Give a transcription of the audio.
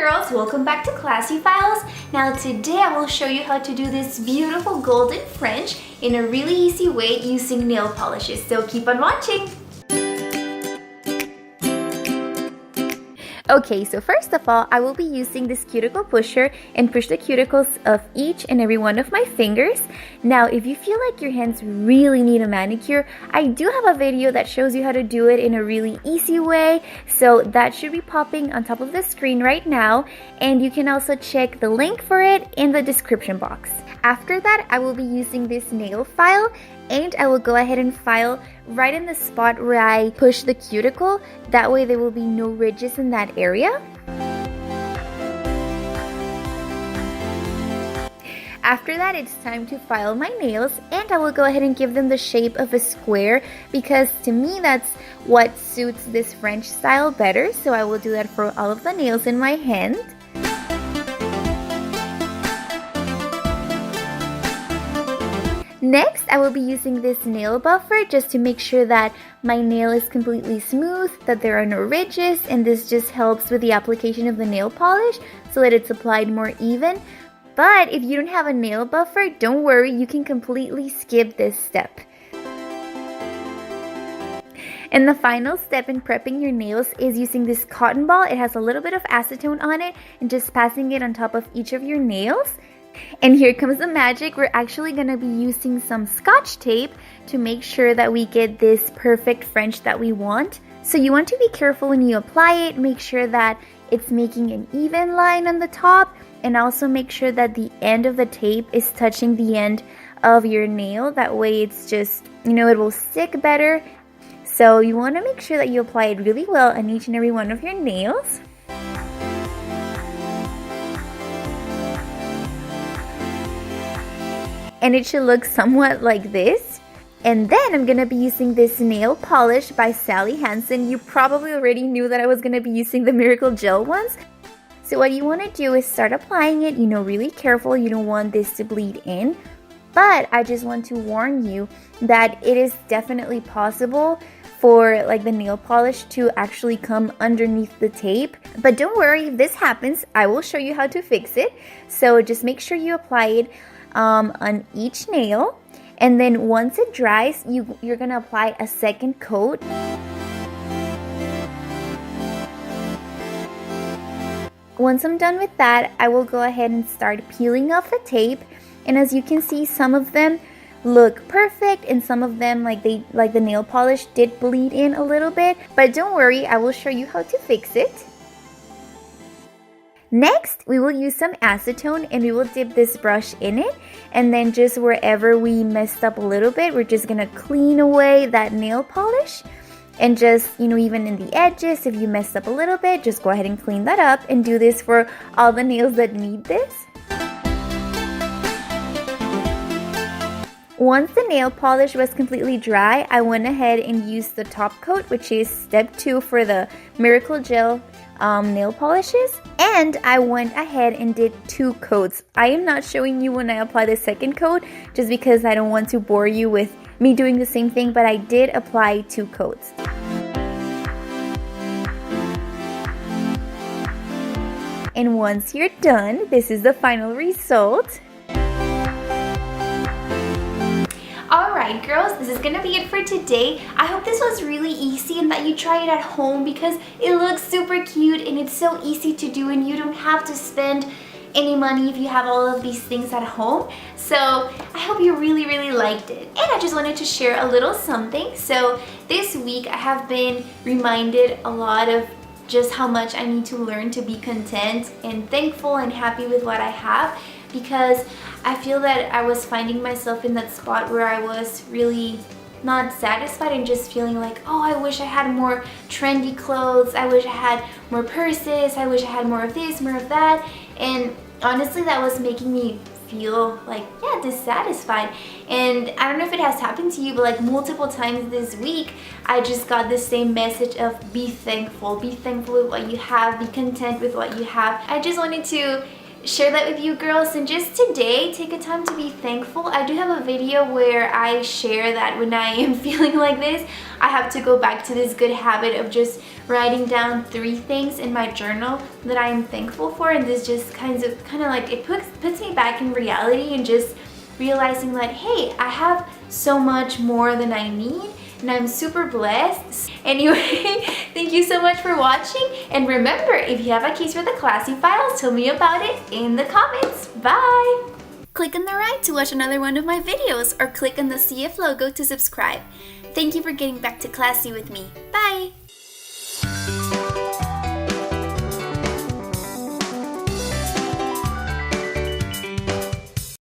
girls, welcome back to Classy Files. Now today I will show you how to do this beautiful golden French in a really easy way using nail polishes, so keep on watching. Okay, so first of all, I will be using this cuticle pusher and push the cuticles of each and every one of my fingers. Now, if you feel like your hands really need a manicure, I do have a video that shows you how to do it in a really easy way. So that should be popping on top of the screen right now. And you can also check the link for it in the description box. After that, I will be using this nail file and I will go ahead and file right in the spot where I push the cuticle. That way there will be no ridges in that area. After that, it's time to file my nails and I will go ahead and give them the shape of a square because to me that's what suits this French style better. So I will do that for all of the nails in my hand. Next, I will be using this nail buffer just to make sure that my nail is completely smooth, that there are no ridges, and this just helps with the application of the nail polish so that it's applied more even. But if you don't have a nail buffer, don't worry, you can completely skip this step. And the final step in prepping your nails is using this cotton ball. It has a little bit of acetone on it and just passing it on top of each of your nails. And here comes the magic. We're actually going to be using some Scotch tape to make sure that we get this perfect French that we want. So you want to be careful when you apply it. Make sure that it's making an even line on the top and also make sure that the end of the tape is touching the end of your nail. That way it's just, it will stick better. So you want to make sure that you apply it really well on each and every one of your nails. And it should look somewhat like this. And then I'm going to be using this nail polish by Sally Hansen. You probably already knew that I was going to be using the Miracle Gel ones. So what you want to do is start applying it, really careful. You don't want this to bleed in. But I just want to warn you that it is definitely possible for the nail polish to actually come underneath the tape. But don't worry, if this happens, I will show you how to fix it. So just make sure you apply it on each nail, and then once it dries, you're gonna apply a second coat. Once I'm done with that, I will go ahead and start peeling off the tape, and as you can see, some of them look perfect and some of them like the nail polish did bleed in a little bit, but don't worry, I will show you how to fix it. Next, we will use some acetone and we will dip this brush in it, and then just wherever we messed up a little bit, we're just gonna clean away that nail polish. And just, even in the edges, if you messed up a little bit, just go ahead and clean that up, and do this for all the nails that need this. Once the nail polish was completely dry, I went ahead and used the top coat, which is step 2 for the Miracle Gel nail polishes, and I went ahead and did 2 coats. I am not showing you when I apply the second coat just because I don't want to bore you with me doing the same thing, but I did apply 2 coats. And once you're done, this is the final result. Alright girls, this is gonna be it for today. I hope this was really easy and that you try it at home because it looks super cute and it's so easy to do and you don't have to spend any money if you have all of these things at home. So I hope you really liked it. And I just wanted to share a little something. So this week I have been reminded a lot of just how much I need to learn to be content and thankful and happy with what I have, because I feel that I was finding myself in that spot where I was really not satisfied and just feeling like, oh, I wish I had more trendy clothes, I wish I had more purses, I wish I had more of this, more of that. And honestly, that was making me feel like, dissatisfied. And I don't know if it has happened to you, but multiple times this week, I just got the same message of be thankful with what you have, be content with what you have. I just wanted to share that with you girls. And just today, take a time to be thankful. I do have a video where I share that when I am feeling like this, I have to go back to this good habit of just writing down 3 things in my journal that I am thankful for, and this just kind of like, it puts me back in reality and just realizing that, hey, I have so much more than I need and I'm super blessed. Anyway, thank you so much for watching, and remember, if you have a case for the classy files, tell me about it in the comments. Bye! Click on the right to watch another one of my videos, or click on the CF logo to subscribe. Thank you for getting back to classy with me. Bye!